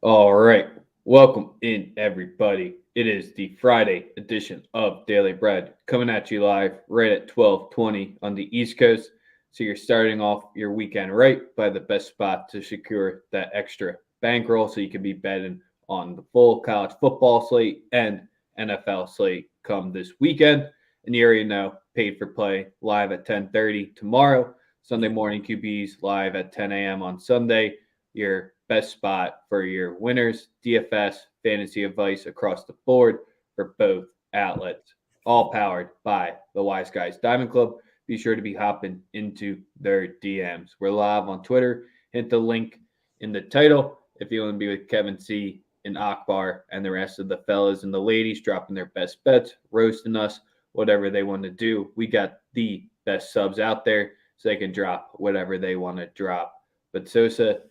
All right. Welcome in, everybody. It is the Friday edition of Daily Bread coming at you live right at 12:20 on the East Coast. So you're starting off your weekend right by the best spot to secure that extra bankroll so you can be betting on the full college football slate and NFL slate come this weekend. And you already know paid for play live at 10:30 tomorrow. Sunday morning QBs live at 10 a.m. on Sunday, your best spot for your winners, DFS, fantasy advice across the board for both outlets, all powered by the Wise Guys Diamond Club. Be sure to be hopping into their DMs. We're live on Twitter. Hit the link in the title if you want to be with Kevin C. and Akbar and the rest of the fellas and the ladies dropping their best bets, roasting us, whatever they want to do. We got the best subs out there so they can drop whatever they want to drop. But Sosa,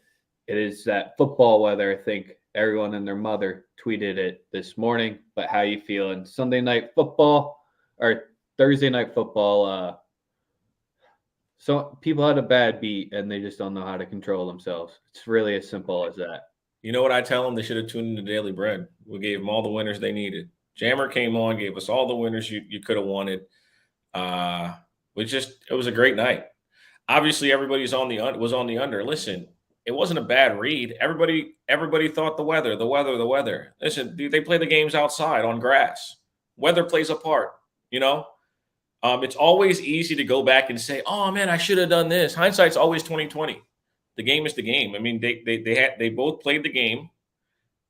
it is that football weather. I think everyone and their mother tweeted it this morning. But how you feeling? Sunday night football or Thursday night football? So people had a bad beat and they just don't know how to control themselves. It's really as simple as that. You know what I tell them? They should have tuned into Daily Bread. We gave them all the winners they needed. Jammer came on, gave us all the winners you could have wanted. It was a great night. Obviously, everybody's was on the under. Listen, it wasn't a bad read. Everybody thought the weather. Listen, they play the games outside on grass. Weather plays a part. You know, it's always easy to go back and say, "Oh man, I should have done this." Hindsight's always 2020. The game is the game. I mean, they both played the game,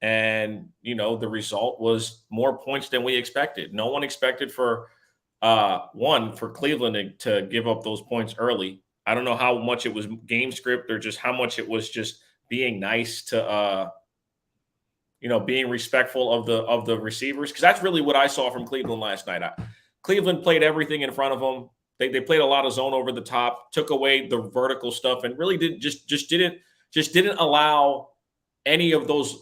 and the result was more points than we expected. No one expected for Cleveland to give up those points early. I don't know how much it was game script or just how much it was just being nice to being respectful of the receivers, because that's really what I saw from Cleveland last night. Cleveland played everything in front of them. They played a lot of zone over the top, took away the vertical stuff, and really didn't allow any of those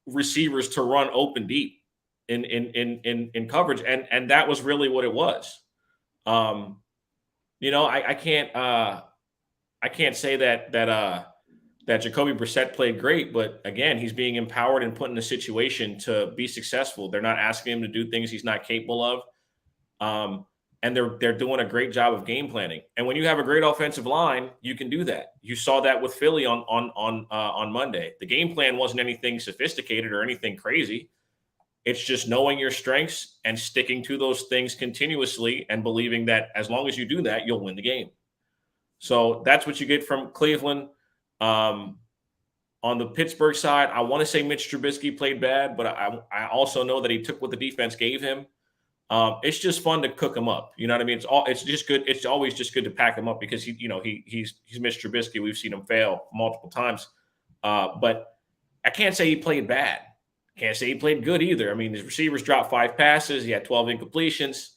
receivers to run open deep in coverage, and that was really what it was. I can't say that Jacoby Brissett played great, but again, he's being empowered and put in a situation to be successful. They're not asking him to do things he's not capable of. And they're doing a great job of game planning. And when you have a great offensive line, you can do that. You saw that with Philly on Monday. The game plan wasn't anything sophisticated or anything crazy. It's just knowing your strengths and sticking to those things continuously and believing that as long as you do that, you'll win the game. So that's what you get from Cleveland. On the Pittsburgh side, I want to say Mitch Trubisky played bad, but I also know that he took what the defense gave him. It's just fun to cook him up. You know what I mean? It's just good. It's always just good to pack him up because he's Mitch Trubisky. We've seen him fail multiple times. But I can't say he played bad. Can't say he played good either. I mean, his receivers dropped 5 passes. He had 12 incompletions.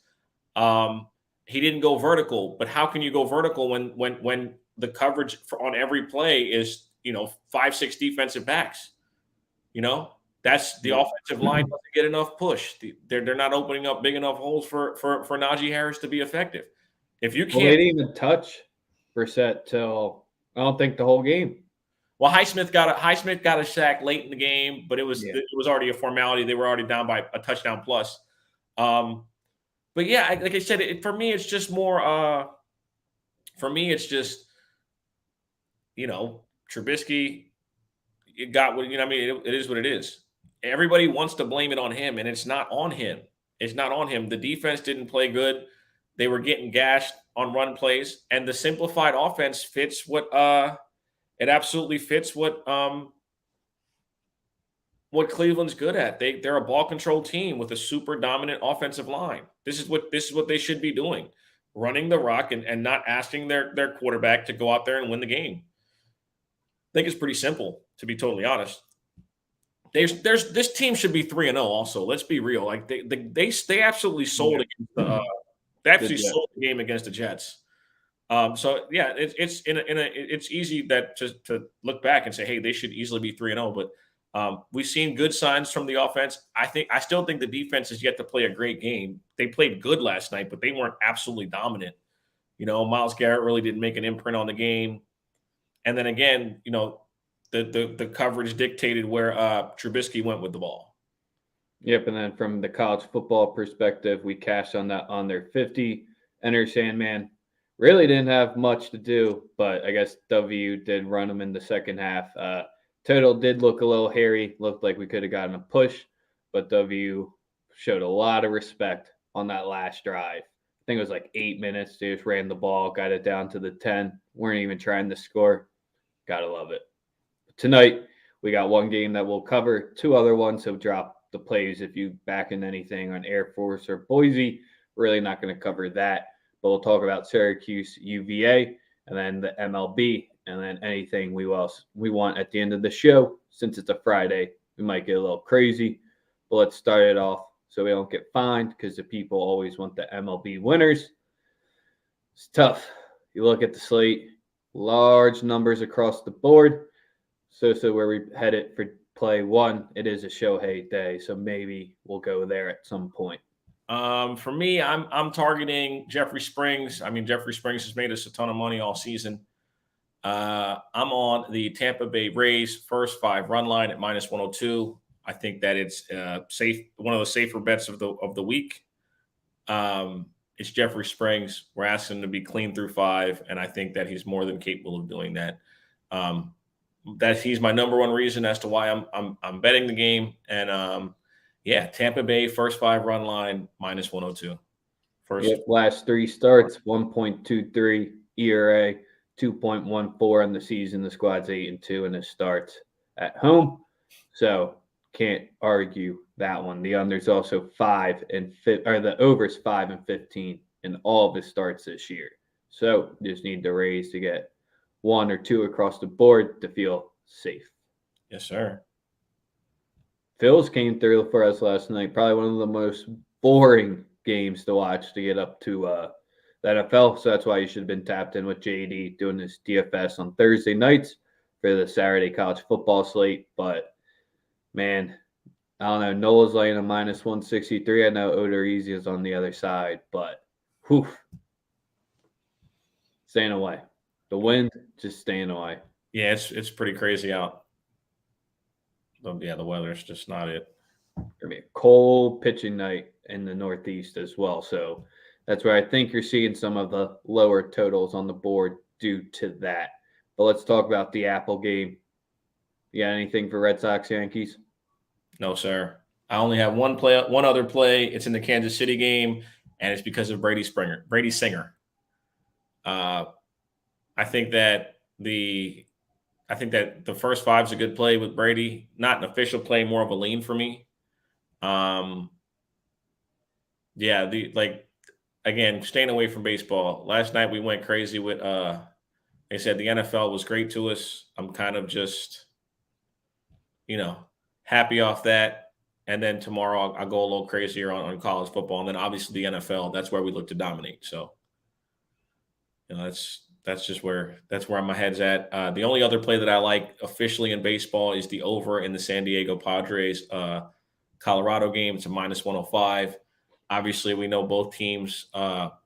He didn't go vertical. But how can you go vertical when the coverage on every play is 5-6 defensive backs? That's the offensive line doesn't get enough push. They're not opening up big enough holes for Najee Harris to be effective. If you Well, they can't, didn't even touch Brissett till I don't think the whole game. well, Highsmith got a sack late in the game, but it was already a formality. They were already down by a touchdown plus. But yeah, like I said, for me, it's just more. For me, it's just Trubisky. It got what I mean. It is what it is. Everybody wants to blame it on him, and it's not on him. It's not on him. The defense didn't play good. They were getting gashed on run plays, and the simplified offense fits what it absolutely fits what Cleveland's good at. They're a ball control team with a super dominant offensive line. This is what they should be doing. Running the rock and not asking their quarterback to go out there and win the game. I think it's pretty simple, to be totally honest. This team should be 3-0 also. Let's be real. Like they absolutely sold against sold the game against the Jets. So yeah, it's easy that to look back and say, hey, they should easily be 3-0. But we've seen good signs from the offense. I still think the defense is yet to play a great game. They played good last night, but they weren't absolutely dominant. Myles Garrett really didn't make an imprint on the game. And then again, the coverage dictated where Trubisky went with the ball. Yep, and then from the college football perspective, we cashed on that on their 50. Enter Sandman. Really didn't have much to do, but I guess W did run them in the second half. Total did look a little hairy. Looked like we could have gotten a push, but W showed a lot of respect on that last drive. I think it was like 8 minutes. They just ran the ball, got it down to the 10. Weren't even trying to score. Gotta love it. Tonight, we got one game that we'll cover. Two other ones, so drop the plays if you back in anything on Air Force or Boise. Really not going to cover that, but we'll talk about Syracuse, UVA, and then the MLB, and then anything we want at the end of the show. Since it's a Friday, we might get a little crazy, but let's start it off so we don't get fined because the people always want the MLB winners. It's tough. You look at the slate, large numbers across the board. Sosa, where we headed for play one, it is a Shohei day, so maybe we'll go there at some point. For me, I'm targeting Jeffrey Springs. I mean, Jeffrey Springs has made us a ton of money all season. I'm on the Tampa Bay Rays first 5 run line at -102. I think that it's safe, one of the safer bets of the week. It's Jeffrey Springs. We're asking him to be clean through 5, and I think that he's more than capable of doing that. That he's my number one reason as to why I'm betting the game. And yeah, Tampa Bay first 5 run line -102. Last 3 starts, 1.23 ERA, 2.14 on the season. The squad's 8-2 and it starts at home, so can't argue that one. The under's also 5 and 5, or the over's 5 and 15 in all of his starts this year. So just need the Rays to get 1 or 2 across the board to feel safe. Yes, sir. Phils came through for us last night. Probably one of the most boring games to watch to get up to the NFL. So that's why you should have been tapped in with JD doing this DFS on Thursday nights for the Saturday college football slate. But, man, I don't know. Nola's laying a -163. I know Odorizzi is on the other side, but whew, staying away. The wind just staying away. Yeah, it's pretty crazy out. Yeah, the weather's just not it. Gonna be a cold pitching night in the Northeast as well. So that's where I think you're seeing some of the lower totals on the board due to that. But let's talk about the Apple game. You got anything for Red Sox Yankees? No, sir. I only have one other play. It's in the Kansas City game, and it's because of Brady Singer. I think that the first 5 is a good play with Brady. Not an official play, more of a lean for me. Yeah, again, staying away from baseball. Last night we went crazy with they said the NFL was great to us. I'm kind of just, happy off that. And then tomorrow I'll go a little crazier on college football. And then obviously the NFL, that's where we look to dominate. So, that's just where my head's at. The only other play that I like officially in baseball is the over in the San Diego Padres Colorado game. It's a -105. Obviously, we know both teams are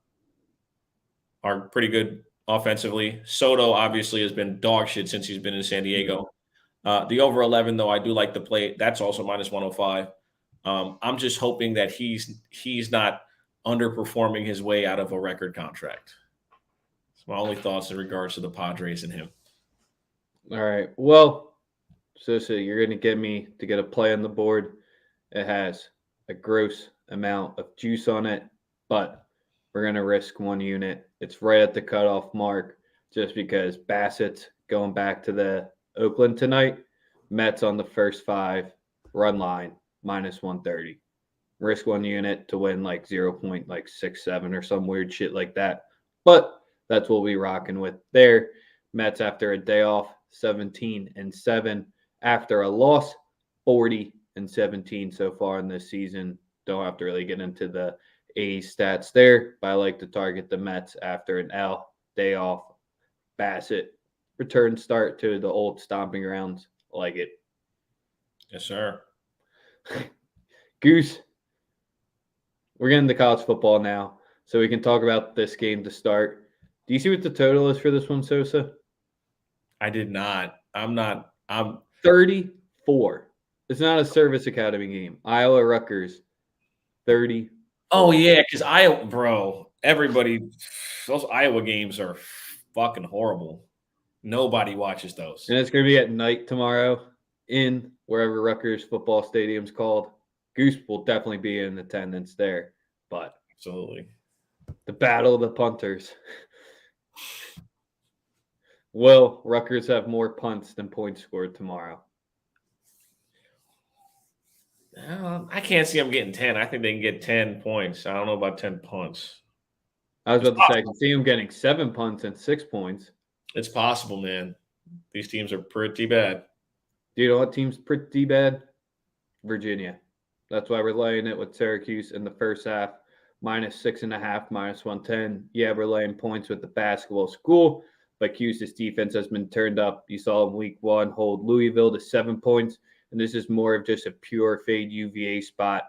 pretty good offensively. Soto obviously has been dog shit since he's been in San Diego. The over 11, though, I do like the play. That's also -105. I'm just hoping that he's not underperforming his way out of a record contract. My only thoughts in regards to the Padres and him. All right. Well, Sosa, you're going to get me to get a play on the board. It has a gross amount of juice on it, but we're going to risk 1 unit. It's right at the cutoff mark just because Bassett's going back to the Oakland tonight. Mets on the first 5 run line -130. Risk 1 unit to win like 0.67 or some weird shit like that. But that's what we're rocking with there. Mets after a day off, 17-7. After a loss, 40-17 so far in this season. Don't have to really get into the A's stats there, but I like to target the Mets after an L, day off. Bassett, return start to the old stomping grounds. Like it. Yes, sir. Goose, we're getting to college football now, so we can talk about this game to start. Do you see what the total is for this one, Sosa? I did not. I'm not I'm 34. It's not a service academy game. Iowa Rutgers, 30. Oh yeah, because Iowa, bro. Everybody, those Iowa games are fucking horrible. Nobody watches those. And it's going to be at night tomorrow in wherever Rutgers football stadium's called. Goose will definitely be in attendance there. But Absolutely. the battle of the punters. Will Rutgers have more punts than points scored tomorrow? I can't see them getting 10. I think they can get 10 points. I don't know about 10 punts. I was It's about to say I possible. can see them getting 7 punts and 6 points. It's possible, man. These teams are pretty bad. Do you know what team's pretty bad? Virginia. That's why we're laying it with Syracuse in the first half, -6.5, -110. Yeah, we're laying points with the basketball school, but Cuse's defense has been turned up. You saw in week 1 hold Louisville to 7 points, and this is more of just a pure fade UVA spot.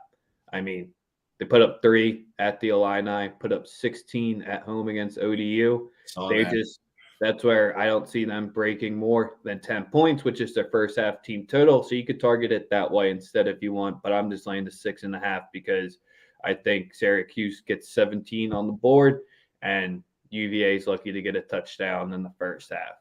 I mean, they put up 3 at the Illini, put up 16 at home against ODU. Saw They that. just That's where I don't see them breaking more than 10 points, which is their first half team total. So you could target it that way instead if you want. But I'm just laying the 6.5 because I think Syracuse gets 17 on the board and UVA is lucky to get a touchdown in the first half.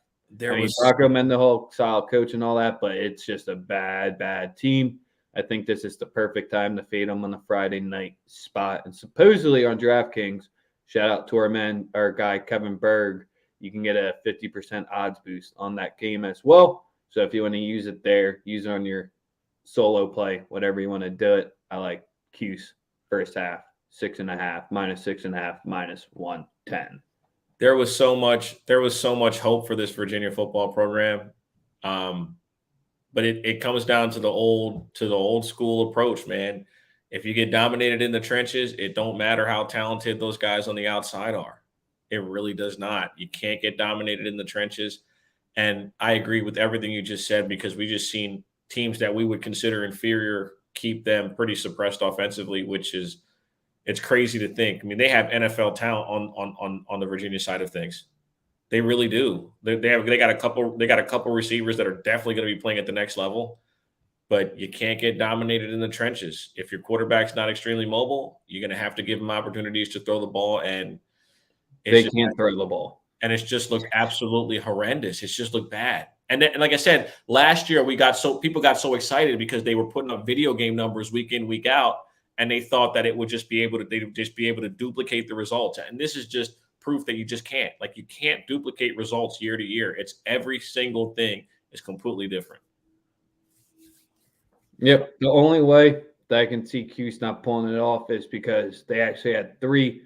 Rocco Mendenhall, solid coach and all that, but it's just a bad team. I think this is the perfect time to fade them on the Friday night spot. And supposedly on DraftKings, shout out to our guy Kevin Berg, you can get a 50% odds boost on that game as well. So if you want to use it there, use it on your solo play, whatever you want to do it. I like Cuse first half, 6.5, -6.5, -110. There was so much hope for this Virginia football program. But it comes down to the old school approach, man. If you get dominated in the trenches, it don't matter how talented those guys on the outside are. It really does not. You can't get dominated in the trenches. And I agree with everything you just said because we just seen teams that we would consider inferior keep them pretty suppressed offensively, which is it's crazy to think. I mean, they have NFL talent on the Virginia side of things. They really do. They got a couple receivers that are definitely going to be playing at the next level, but you can't get dominated in the trenches. If your quarterback's not extremely mobile, you're going to have to give them opportunities to throw the ball, and they can't throw the ball. And it's just looked absolutely horrendous. It's just looked bad. And like I said, last year people got so excited because they were putting up video game numbers week in, week out, and they thought that they'd just be able to duplicate the results. And this is just proof that you just can't. Like you can't duplicate results year to year. It's every single thing is completely different. Yep. The only way that I can see Cuse not pulling it off is because they actually had 2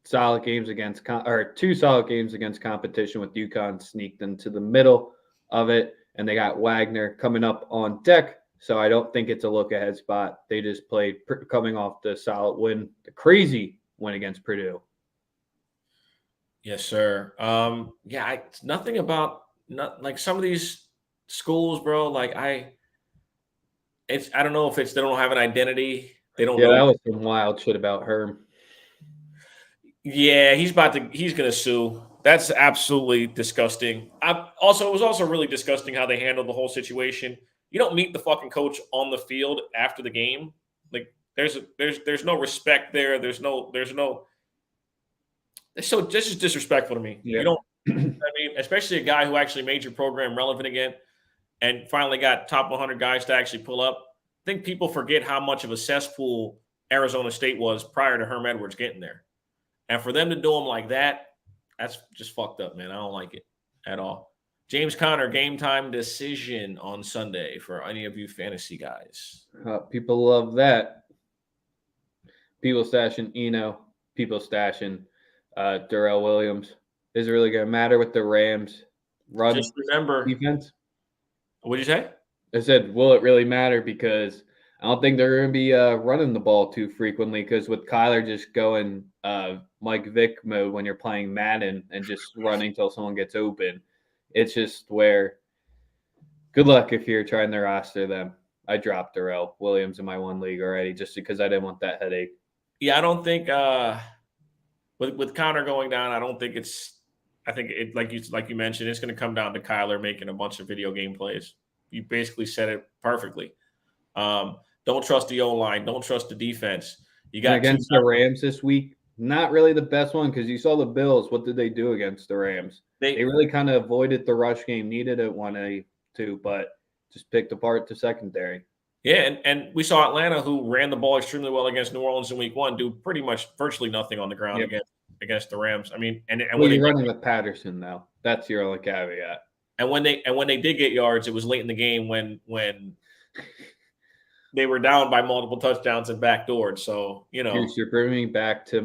solid games against competition with UConn sneaked into the middle of it, and they got Wagner coming up on deck. So I don't think it's a look ahead spot. They just played coming off the solid win, the crazy win against Purdue. Yes, sir. It's nothing about like some of these schools, bro. Like I don't know if they don't have an identity. They don't know. That was some wild shit about Herm. Yeah, he's gonna sue. That's absolutely disgusting. It was also really disgusting how they handled the whole situation. You don't meet the fucking coach on the field after the game. Like there's no respect there. This is disrespectful to me. Yeah. You don't I mean, especially a guy who actually made your program relevant again and finally got top 100 guys to actually pull up. I think people forget how much of a cesspool Arizona State was prior to Herm Edwards getting there. And for them to do him like that, that's just fucked up, man. I don't like it at all. James Conner, game time decision on Sunday for any of you fantasy guys. People love that. People stashing Eno. People stashing Darrell Williams. Is it really going to matter with the Rams run Just remember defense? What'd you say? I said, will it really matter? Because I don't think they're going to be running the ball too frequently because with Kyler just going Mike Vick mode when you're playing Madden and just running till someone gets open, it's just where good luck if you're trying to roster them. I dropped Darrell Williams in my one league already just because I didn't want that headache. Yeah, I don't think with Connor going down, I don't think I think it like you mentioned, it's going to come down to Kyler making a bunch of video game plays. basically said it perfectly. Don't trust the O-line. Don't trust the defense. You And got against the Rams this week, not really the best one because you saw the Bills. What did they do against the Rams? They really kind of avoided the rush game, needed it 1A2, but just picked apart the secondary. Yeah, and we saw Atlanta, who ran the ball extremely well against New Orleans in week 1, do pretty much virtually nothing on the ground against the Rams. I mean, and well, you're running with Patterson now. That's your only caveat. And when they did get yards, it was late in the game when they were down by multiple touchdowns and backdoored. So, You're bringing me back to my